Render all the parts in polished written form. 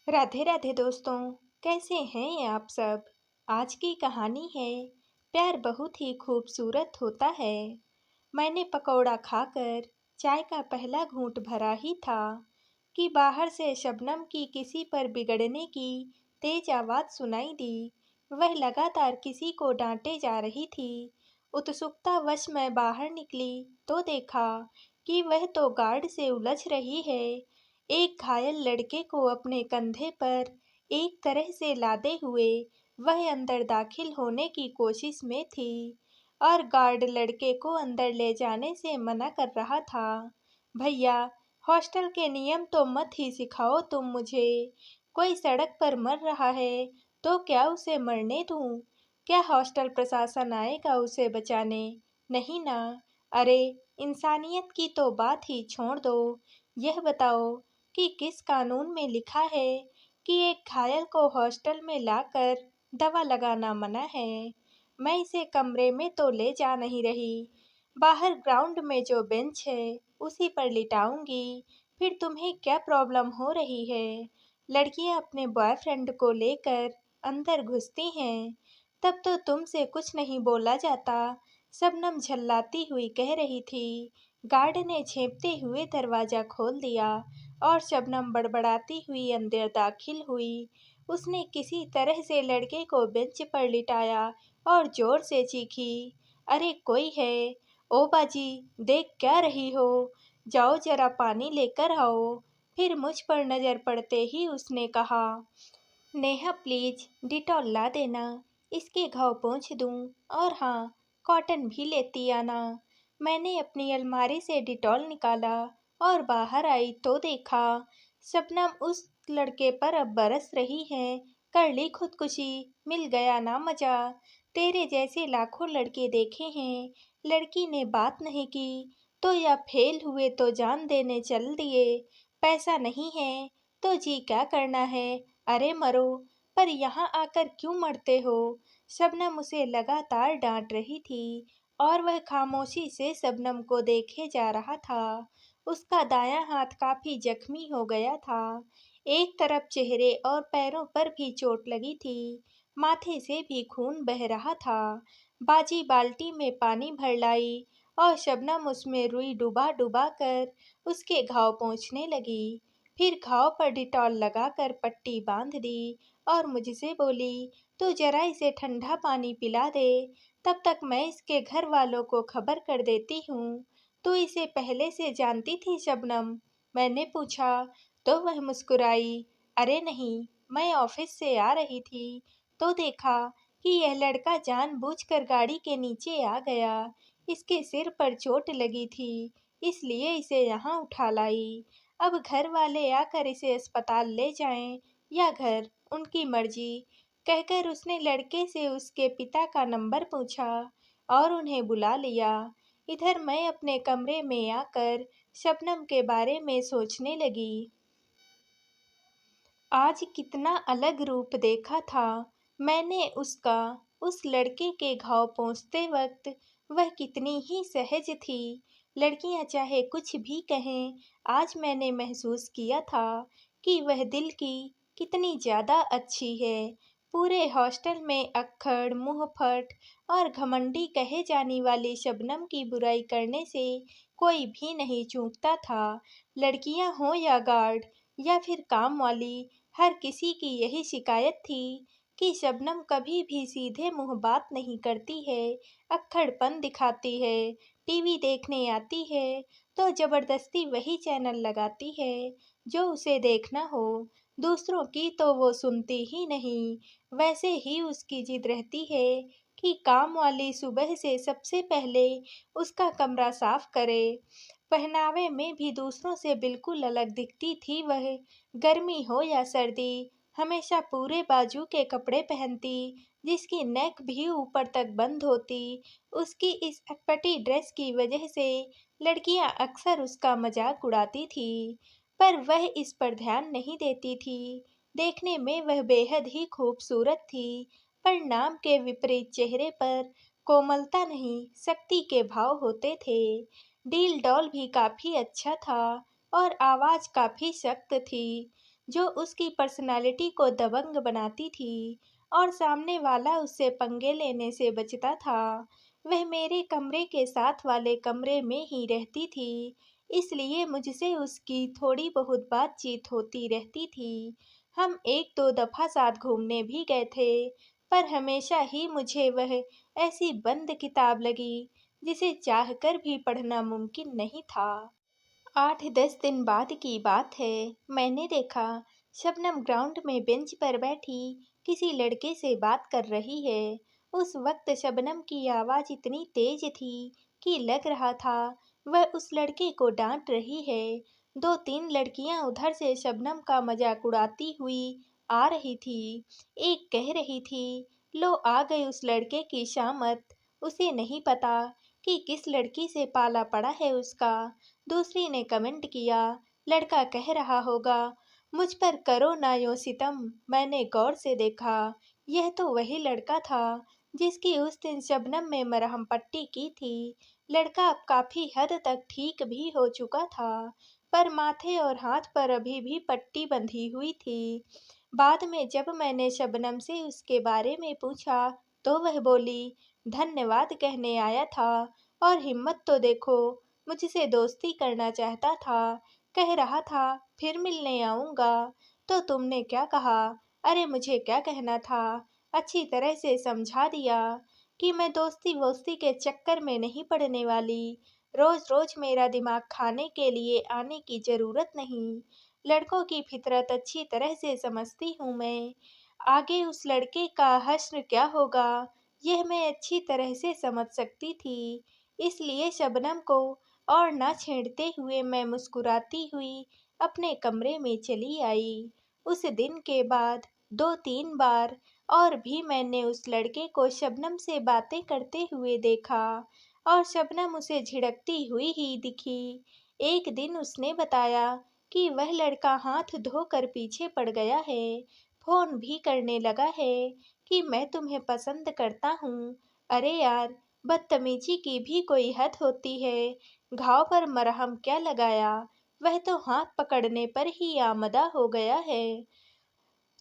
राधे राधे दोस्तों। कैसे हैं आप सब। आज की कहानी है प्यार बहुत ही खूबसूरत होता है। मैंने पकौड़ा खाकर चाय का पहला घूंट भरा ही था कि बाहर से शबनम की किसी पर बिगड़ने की तेज आवाज सुनाई दी। वह लगातार किसी को डांटे जा रही थी। उत्सुकतावश मैं बाहर निकली तो देखा कि वह तो गार्ड से उलझ रही है। एक घायल लड़के को अपने कंधे पर एक तरह से लादे हुए वह अंदर दाखिल होने की कोशिश में थी और गार्ड लड़के को अंदर ले जाने से मना कर रहा था। भैया, हॉस्टल के नियम तो मत ही सिखाओ तुम मुझे। कोई सड़क पर मर रहा है तो क्या उसे मरने दूं? क्या हॉस्टल प्रशासन आएगा उसे बचाने? नहीं ना। अरे, इंसानियत की तो बात ही छोड़ दो। यह बताओ कि किस कानून में लिखा है कि एक घायल को हॉस्टल में लाकर दवा लगाना मना है। मैं इसे कमरे में तो ले जा नहीं रही। बाहर ग्राउंड में जो बेंच है उसी पर लिटाऊंगी। फिर तुम्हें क्या प्रॉब्लम हो रही है? लड़कियां अपने बॉयफ्रेंड को लेकर अंदर घुसती हैं तब तो तुमसे कुछ नहीं बोला जाता। शबनम झल्लाती हुई कह रही थी। गार्ड ने झेंपते हुए दरवाजा खोल दिया और शबनम बड़बड़ाती हुई अंदर दाखिल हुई। उसने किसी तरह से लड़के को बेंच पर लिटाया और जोर से चीखी, अरे कोई है? ओ बाजी, देख क्या रही हो? जाओ जरा पानी लेकर आओ। फिर मुझ पर नजर पड़ते ही उसने कहा, नेहा प्लीज डिटॉल ला देना, इसके घाव पोंछ दूं। और हाँ, कॉटन भी लेती आना। मैंने अपनी अलमारी से डिटॉल निकाला और बाहर आई तो देखा शबनम उस लड़के पर अब बरस रही है। कर ली खुदकुशी, मिल गया ना मजा। तेरे जैसे लाखों लड़के देखे हैं, लड़की ने बात नहीं की तो या फेल हुए तो जान देने चल दिए। पैसा नहीं है तो जी क्या करना है? अरे मरो, पर यहाँ आकर क्यों मरते हो? शबनम उसे लगातार डांट रही थी और वह खामोशी से शबनम को देखे जा रहा था। उसका दायां हाथ काफी जख्मी हो गया था। एक तरफ चेहरे और पैरों पर भी चोट लगी थी। माथे से भी खून बह रहा था। बाजी बाल्टी में पानी भर लाई और शबनम उसमें रुई डुबा डुबा कर उसके घाव पोंछने लगी। फिर घाव पर डिटॉल लगाकर पट्टी बांध दी और मुझसे बोली, तू जरा इसे ठंडा पानी पिला दे, तब तक मैं इसके घर वालों को खबर कर देती हूँ। तू इसे पहले से जानती थी शबनम? मैंने पूछा तो वह मुस्कुराई। अरे नहीं, मैं ऑफिस से आ रही थी तो देखा कि यह लड़का जानबूझकर गाड़ी के नीचे आ गया। इसके सिर पर चोट लगी थी, इसलिए इसे यहाँ उठा लाई। अब घर वाले आकर इसे अस्पताल ले जाएं या घर, उनकी मर्जी। कहकर उसने लड़के से उसके पिता का नंबर पूछा और उन्हें बुला लिया। इधर मैं अपने कमरे में आकर शबनम के बारे में सोचने लगी। आज कितना अलग रूप देखा था मैंने उसका। उस लड़के के घाव पोंछते वक्त वह कितनी ही सहज थी। लड़कियां चाहे कुछ भी कहें, आज मैंने महसूस किया था कि वह दिल की कितनी ज्यादा अच्छी है। पूरे हॉस्टल में अक्खड़, मुंहफट और घमंडी कहे जाने वाली शबनम की बुराई करने से कोई भी नहीं चूकता था। लड़कियां हों या गार्ड या फिर काम वाली, हर किसी की यही शिकायत थी कि शबनम कभी भी सीधे मुंह बात नहीं करती है, अक्खड़पन दिखाती है। टीवी देखने आती है तो जबरदस्ती वही चैनल लगाती है जो उसे देखना हो। दूसरों की तो वो सुनती ही नहीं। वैसे ही उसकी जिद रहती है कि काम वाली सुबह से सबसे पहले उसका कमरा साफ करे। पहनावे में भी दूसरों से बिल्कुल अलग दिखती थी वह। गर्मी हो या सर्दी, हमेशा पूरे बाजू के कपड़े पहनती, जिसकी नेक भी ऊपर तक बंद होती। उसकी इस अटपटी ड्रेस की वजह से लड़कियां अक्सर उसका मजाक उड़ाती थी, पर वह इस पर ध्यान नहीं देती थी। देखने में वह बेहद ही खूबसूरत थी, पर नाम के विपरीत चेहरे पर कोमलता नहीं, शक्ति के भाव होते थे। डील डॉल भी काफी अच्छा था और आवाज काफी सख्त थी। जो उसकी पर्सनालिटी को दबंग बनाती थी और सामने वाला उससे पंगे लेने से बचता था। वह मेरे कमरे के साथ वाले कमरे में ही रहती थी, इसलिए मुझसे उसकी थोड़ी बहुत बातचीत होती रहती थी। हम 1-2 दफ़ा साथ घूमने भी गए थे, पर हमेशा ही मुझे वह ऐसी बंद किताब लगी, जिसे चाहकर भी पढ़ना मुमकिन नहीं था। 8-10 दिन बाद की बात है, मैंने देखा शबनम ग्राउंड में बेंच पर बैठी किसी लड़के से बात कर रही है। उस वक्त शबनम की आवाज़ इतनी तेज थी कि लग रहा था वह उस लड़के को डांट रही है। 2-3 लड़कियां उधर से शबनम का मजाक उड़ाती हुई आ रही थी। एक कह रही थी, लो आ गई उस लड़के की शामत, उसे नहीं पता कि किस लड़की से पाला पड़ा है उसका। दूसरी ने कमेंट किया, लड़का कह रहा होगा, मुझ पर करो ना यूं सितम। मैंने गौर से देखा, यह तो वही लड़का था जिसकी उस दिन शबनम में मरहम पट्टी की थी। लड़का अब काफी हद तक ठीक भी हो चुका था, पर माथे और हाथ पर अभी भी पट्टी बंधी हुई थी। बाद में जब मैंने शबनम से उसके बारे में पूछा, तो वह बोली, धन्यवाद कहने आया था, और हिम्मत तो देखो, मुझसे दोस्ती करना चाहता था, कह रहा था फिर मिलने आऊँगा। तो तुमने क्या कहा? अरे मुझे क्या कहना था, अच्छी तरह से समझा दिया कि मैं दोस्ती-वोस्ती के चक्कर में नहीं पड़ने वाली। रोज़-रोज़ मेरा दिमाग खाने के लिए आने की ज़रूरत नहीं। लड़कों की फितरत अच्छी तरह से समझती हूँ मैं। आगे उस लड़के का हश्र क्या होगा, यह मैं अच्छी तरह से समझ सकती थी। इसलिए शबनम को और ना छेड़ते हुए मैं मुस्कुराती हुई अपने कमरे में चली आई। उस दिन के बाद 2-3 बार और भी मैंने उस लड़के को शबनम से बातें करते हुए देखा, और शबनम उसे झिड़कती हुई ही दिखी। एक दिन उसने बताया कि वह लड़का हाथ धोकर पीछे पड़ गया है, फ़ोन भी करने लगा है कि मैं तुम्हें पसंद करता हूँ। अरे यार, बदतमीजी की भी कोई हद होती है। घाव पर मरहम क्या लगाया, वह तो हाथ पकड़ने पर ही आमदा हो गया है।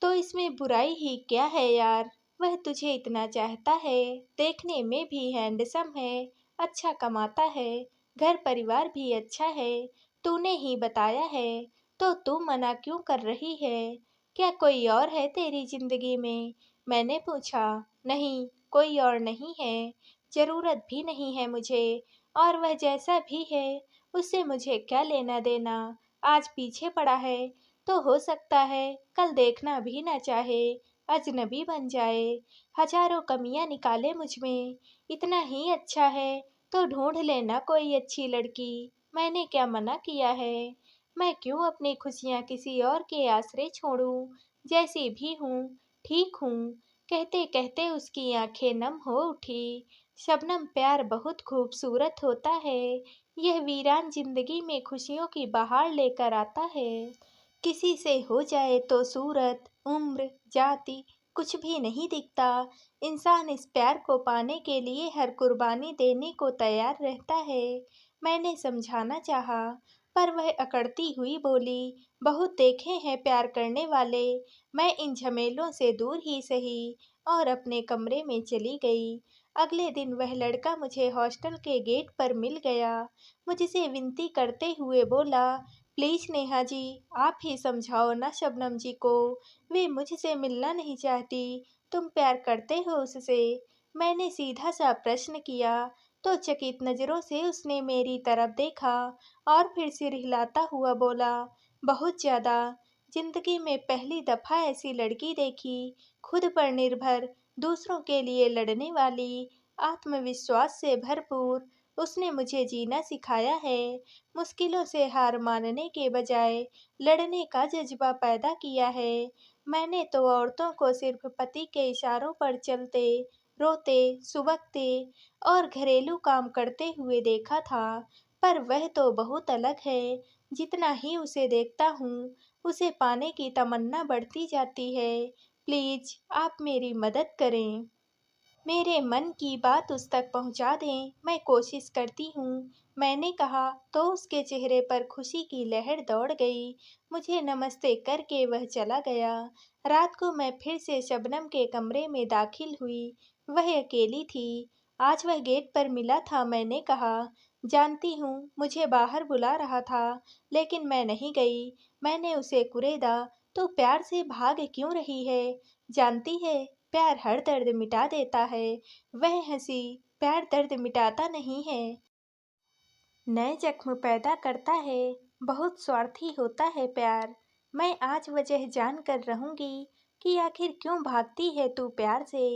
तो इसमें बुराई ही क्या है यार, वह तुझे इतना चाहता है, देखने में भी हैंडसम है, अच्छा कमाता है, घर परिवार भी अच्छा है, तूने ही बताया है, तो तू मना क्यों कर रही है? क्या कोई और है तेरी जिंदगी में? मैंने पूछा। नहीं, कोई और नहीं है, जरूरत भी नहीं है मुझे, और वह जैसा भी है उससे मुझे क्या लेना देना। आज पीछे पड़ा है तो हो सकता है कल देखना भी ना चाहे, अजनबी बन जाए, हजारों कमियां निकाले मुझ में। इतना ही अच्छा है तो ढूंढ लेना कोई अच्छी लड़की, मैंने क्या मना किया है? मैं क्यों अपनी खुशियां किसी और के आसरे छोड़ूं? जैसी भी हूँ, ठीक हूँ। कहते कहते उसकी आंखें नम हो उठी। शबनम, प्यार बहुत खूबसूरत होता है, यह वीरान जिंदगी में खुशियों की बहार लेकर आता है। किसी से हो जाए तो सूरत, उम्र, जाति कुछ भी नहीं दिखता। इंसान इस प्यार को पाने के लिए हर कुर्बानी देने को तैयार रहता है। मैंने समझाना चाहा, पर वह अकड़ती हुई बोली, बहुत देखे हैं प्यार करने वाले, मैं इन झमेलों से दूर ही सही, और अपने कमरे में चली गई। अगले दिन वह लड़का मुझे हॉस्टल के गेट पर मिल गया। मुझसे विनती करते हुए बोला, प्लीज़ नेहा जी, आप ही समझाओ ना शबनम जी को, वे मुझसे मिलना नहीं चाहती, तुम प्यार करते हो उससे। मैंने सीधा सा प्रश्न किया, तो चकित नज़रों से उसने मेरी तरफ देखा और फिर सिर हिलाता हुआ बोला, बहुत ज़्यादा। जिंदगी में पहली दफ़ा ऐसी लड़की देखी, खुद पर निर्भर, दूसरों के लिए लड़ने वाली, आत्मविश्वास से भरपूर। उसने मुझे जीना सिखाया है, मुश्किलों से हार मानने के बजाय लड़ने का जज्बा पैदा किया है। मैंने तो औरतों को सिर्फ पति के इशारों पर चलते, रोते, सुबकते और घरेलू काम करते हुए देखा था, पर वह तो बहुत अलग है। जितना ही उसे देखता हूँ, उसे पाने की तमन्ना बढ़ती जाती है। प्लीज आप मेरी मदद करें, मेरे मन की बात उस तक पहुंचा दें। मैं कोशिश करती हूँ मैंने कहा तो उसके चेहरे पर खुशी की लहर दौड़ गई। मुझे नमस्ते करके वह चला गया। रात को मैं फिर से शबनम के कमरे में दाखिल हुई। वह अकेली थी। आज वह गेट पर मिला था। मैंने कहा, जानती हूँ मुझे बाहर बुला रहा था, लेकिन मैं नहीं गई। मैंने उसे कुरेदा, तो प्यार से भाग क्यों रही है? जानती है, प्यार हर दर्द मिटा देता है। वह हंसी, प्यार दर्द मिटाता नहीं है, नए जख्म पैदा करता है। बहुत स्वार्थी होता है प्यार। मैं आज वजह जान कर रहूंगी कि आखिर क्यों भागती है तू प्यार से।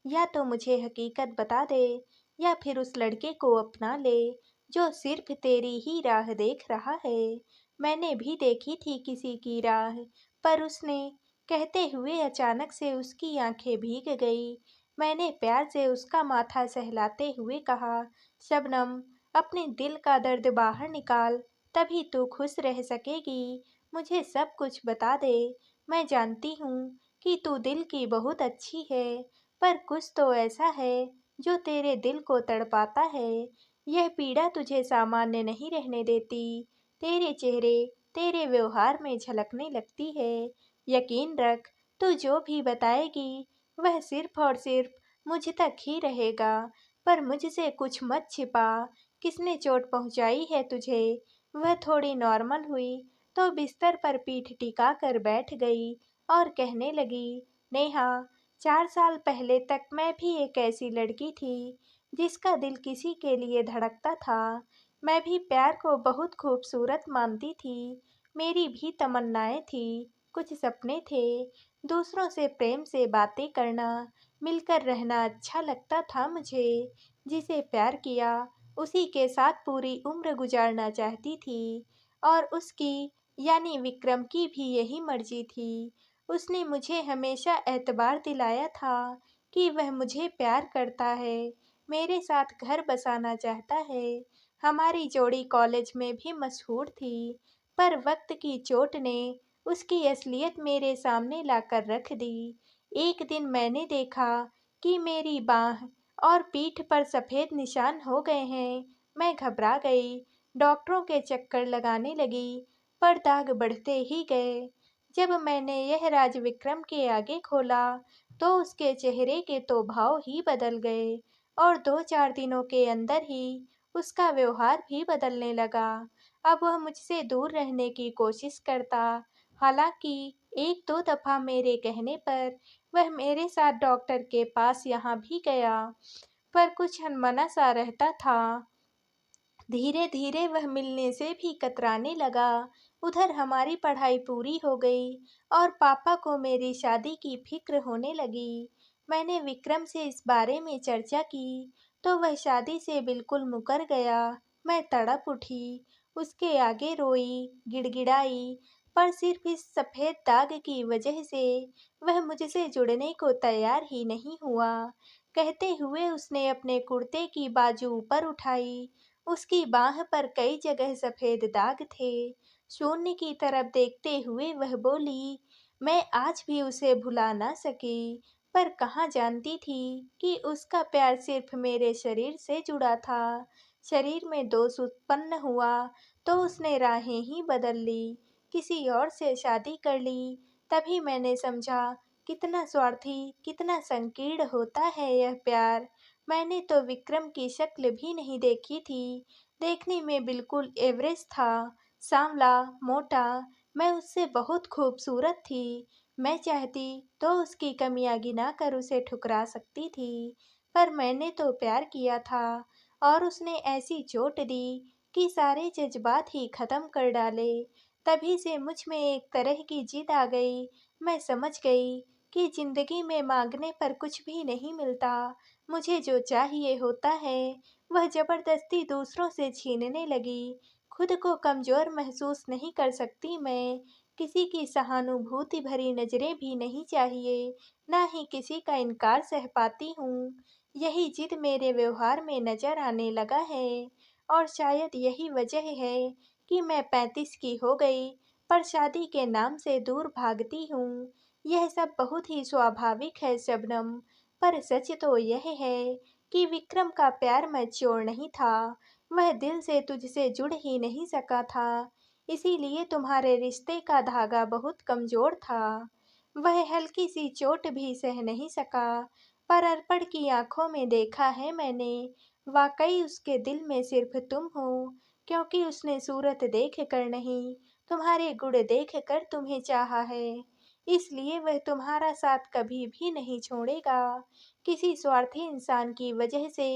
या तो मुझे हकीकत बता दे, या फिर उस लड़के को अपना ले जो सिर्फ तेरी ही राह देख रहा है। मैंने भी देखी थी किसी की राह, पर उसने, कहते हुए अचानक से उसकी आंखें भीग गई। मैंने प्यार से उसका माथा सहलाते हुए कहा, शबनम, अपने दिल का दर्द बाहर निकाल, तभी तू खुश रह सकेगी। मुझे सब कुछ बता दे। मैं जानती हूँ कि तू दिल की बहुत अच्छी है, पर कुछ तो ऐसा है जो तेरे दिल को तड़पाता है। यह पीड़ा तुझे सामान्य नहीं रहने देती। तेरे चेहरे, तेरे व्यवहार में झलकने लगती है। यकीन रख, तू जो भी बताएगी वह सिर्फ और सिर्फ मुझ तक ही रहेगा। पर मुझसे कुछ मत छिपा। किसने चोट पहुंचाई है तुझे? वह थोड़ी नॉर्मल हुई तो बिस्तर पर पीठ टिका कर बैठ गई और कहने लगी, नेहा, 4 साल पहले तक मैं भी एक ऐसी लड़की थी जिसका दिल किसी के लिए धड़कता था। मैं भी प्यार को बहुत खूबसूरत मानती थी। मेरी भी तमन्नाएं थी, कुछ सपने थे। दूसरों से प्रेम से बातें करना, मिलकर रहना अच्छा लगता था मुझे। जिसे प्यार किया उसी के साथ पूरी उम्र गुजारना चाहती थी। और उसकी, यानी विक्रम की भी यही मर्जी थी। उसने मुझे हमेशा एतबार दिलाया था कि वह मुझे प्यार करता है, मेरे साथ घर बसाना चाहता है। हमारी जोड़ी कॉलेज में भी मशहूर थी, पर वक्त की चोट ने उसकी असलियत मेरे सामने लाकर रख दी। एक दिन मैंने देखा कि मेरी बाह और पीठ पर सफ़ेद निशान हो गए हैं। मैं घबरा गई, डॉक्टरों के चक्कर लगाने लगी, पर दाग बढ़ते ही गए। जब मैंने यह राज विक्रम के आगे खोला, तो उसके चेहरे के तो भाव ही बदल गए, और 2-4 दिनों के अंदर ही उसका व्यवहार भी बदलने लगा। अब वह मुझसे दूर रहने की कोशिश करता। हालांकि 1-2 दफ़ा मेरे कहने पर वह मेरे साथ डॉक्टर के पास यहाँ भी गया, पर कुछ अनमना सा रहता था। धीरे धीरे वह मिलने से भी कतराने लगा। उधर हमारी पढ़ाई पूरी हो गई और पापा को मेरी शादी की फिक्र होने लगी। मैंने विक्रम से इस बारे में चर्चा की तो वह शादी से बिल्कुल मुकर गया। मैं तड़प उठी, उसके आगे रोई, गिड़गिड़ाई, पर सिर्फ इस सफ़ेद दाग की वजह से वह मुझसे जुड़ने को तैयार ही नहीं हुआ। कहते हुए उसने अपने कुर्ते की बाजू ऊपर उठाई। उसकी बाह पर कई जगह सफ़ेद दाग थे। शून्य की तरफ देखते हुए वह बोली, मैं आज भी उसे भुला ना सकी, पर कहाँ जानती थी कि उसका प्यार सिर्फ मेरे शरीर से जुड़ा था। शरीर में दोष उत्पन्न हुआ तो उसने राहें ही बदल ली, किसी और से शादी कर ली। तभी मैंने समझा कितना स्वार्थी, कितना संकीर्ण होता है यह प्यार। मैंने तो विक्रम की शक्ल भी नहीं देखी थी। देखने में बिल्कुल एवरेज था, सांवला, मोटा। मैं उससे बहुत खूबसूरत थी। मैं चाहती तो उसकी कमियां गिनाकर उसे ठुकरा सकती थी, पर मैंने तो प्यार किया था, और उसने ऐसी चोट दी कि सारे जज्बात ही खत्म कर डाले। तभी से मुझ में एक तरह की जिद आ गई। मैं समझ गई कि जिंदगी में मांगने पर कुछ भी नहीं मिलता। मुझे जो चाहिए होता है वह जबरदस्ती दूसरों से छीनने लगी। खुद को कमज़ोर महसूस नहीं कर सकती मैं। किसी की सहानुभूति भरी नज़रें भी नहीं चाहिए, ना ही किसी का इनकार सह पाती हूँ। यही जिद मेरे व्यवहार में नज़र आने लगा है, और शायद यही वजह है कि मैं 35 की हो गई, पर शादी के नाम से दूर भागती हूँ। यह सब बहुत ही स्वाभाविक है शबनम, पर सच तो यह है कि विक्रम का प्यार मैच्योर नहीं था। वह दिल से तुझसे जुड़ ही नहीं सका था, इसीलिए तुम्हारे रिश्ते का धागा बहुत कमजोर था। वह हल्की सी चोट भी सह नहीं सका, पर अर्पण की आंखों में देखा है मैंने, वाकई उसके दिल में सिर्फ तुम हो। क्योंकि उसने सूरत देख कर नहीं, तुम्हारे गुण देख कर तुम्हें चाहा है, इसलिए वह तुम्हारा साथ कभी भी नहीं छोड़ेगा। किसी स्वार्थी इंसान की वजह से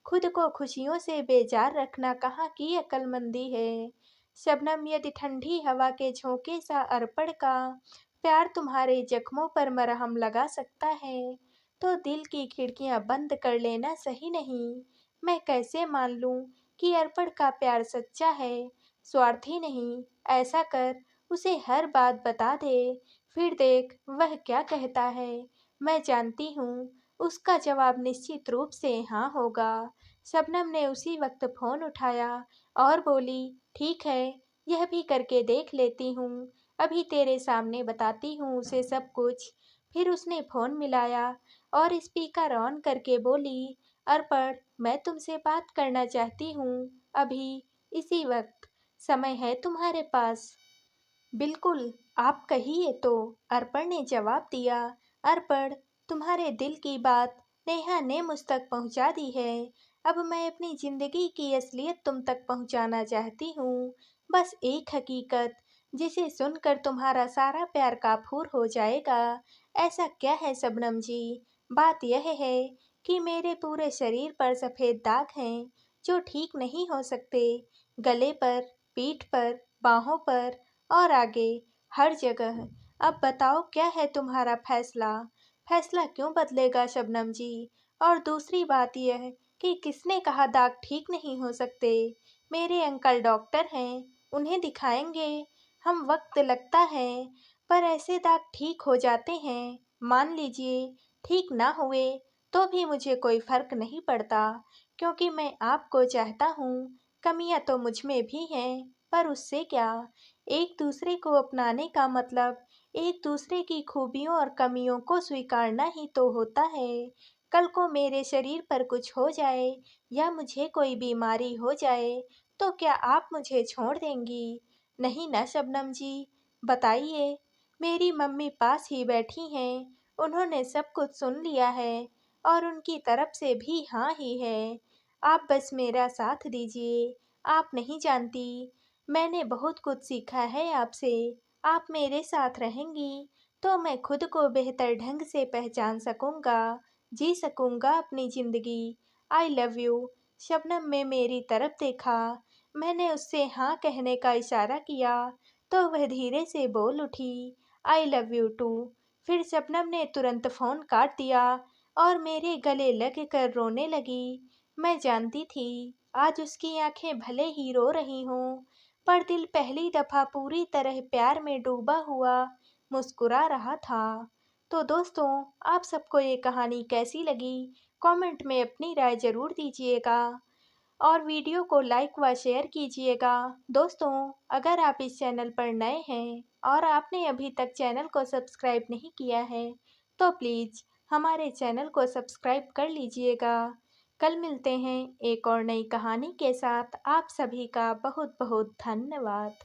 खुद को खुशियों से बेजार रखना कहाँ की अक्लमंदी है। शबनम, यदि ठंडी हवा के झोंके सा अर्पण का प्यार तुम्हारे जख्मों पर मरहम लगा सकता है, तो दिल की खिड़कियां बंद कर लेना सही नहीं। मैं कैसे मान लूं कि अर्पण का प्यार सच्चा है, स्वार्थी नहीं। ऐसा कर, उसे हर बात बता दे, फिर देख वह क्या कहता है। मैं जानती हूँ उसका जवाब निश्चित रूप से हाँ होगा। शबनम ने उसी वक्त फोन उठाया और बोली, ठीक है, यह भी करके देख लेती हूँ। अभी तेरे सामने बताती हूँ उसे सब कुछ। फिर उसने फोन मिलाया और स्पीकर ऑन करके बोली, अर्पण, मैं तुमसे बात करना चाहती हूँ, अभी, इसी वक्त। समय है तुम्हारे पास? बिल्कुल, आप कहिए तो, अर्पण ने जवाब दिया। अर्पण, तुम्हारे दिल की बात नेहा ने मुझ तक पहुंचा दी है। अब मैं अपनी जिंदगी की असलियत तुम तक पहुंचाना चाहती हूँ। बस एक हकीकत, जिसे सुनकर तुम्हारा सारा प्यार काफूर हो जाएगा। ऐसा क्या है शबनम जी? बात यह है कि मेरे पूरे शरीर पर सफेद दाग हैं, जो ठीक नहीं हो सकते। गले पर, पीठ पर, बाहों पर और आगे, हर जगह। अब बताओ क्या है तुम्हारा फैसला? फैसला क्यों बदलेगा शबनम जी? और दूसरी बात यह कि किसने कहा दाग ठीक नहीं हो सकते? मेरे अंकल डॉक्टर हैं, उन्हें दिखाएंगे। हम वक्त लगता है, पर ऐसे दाग ठीक हो जाते हैं। मान लीजिए ठीक ना हुए तो भी मुझे कोई फर्क नहीं पड़ता, क्योंकि मैं आपको चाहता हूँ। कमियां तो मुझ में भी हैं, पर उससे क्या? एक दूसरे को अपनाने का मतलब एक दूसरे की खूबियों और कमियों को स्वीकारना ही तो होता है। कल को मेरे शरीर पर कुछ हो जाए या मुझे कोई बीमारी हो जाए, तो क्या आप मुझे छोड़ देंगी? नहीं ना शबनम जी, बताइए। मेरी मम्मी पास ही बैठी हैं, उन्होंने सब कुछ सुन लिया है और उनकी तरफ से भी हाँ ही है। आप बस मेरा साथ दीजिए। आप नहीं जानती, मैंने बहुत कुछ सीखा है आपसे। आप मेरे साथ रहेंगी तो मैं खुद को बेहतर ढंग से पहचान सकूंगा, जी सकूंगा अपनी जिंदगी। I love you. शबनम ने मेरी तरफ देखा। मैंने उससे हाँ कहने का इशारा किया तो वह धीरे से बोल उठी, आई लव यू टू। फिर शबनम ने तुरंत फोन काट दिया और मेरे गले लग कर रोने लगी। मैं जानती थी आज उसकी आंखें भले ही रो रही हों, पर दिल पहली दफा पूरी तरह प्यार में डूबा हुआ मुस्कुरा रहा था। तो दोस्तों, आप सबको ये कहानी कैसी लगी? कमेंट में अपनी राय जरूर दीजिएगा और वीडियो को लाइक व शेयर कीजिएगा। दोस्तों, अगर आप इस चैनल पर नए हैं और आपने अभी तक चैनल को सब्सक्राइब नहीं किया है, तो प्लीज़ हमारे चैनल को सब्सक्राइब कर लीजिएगा। कल मिलते हैं एक और नई कहानी के साथ। आप सभी का बहुत बहुत धन्यवाद।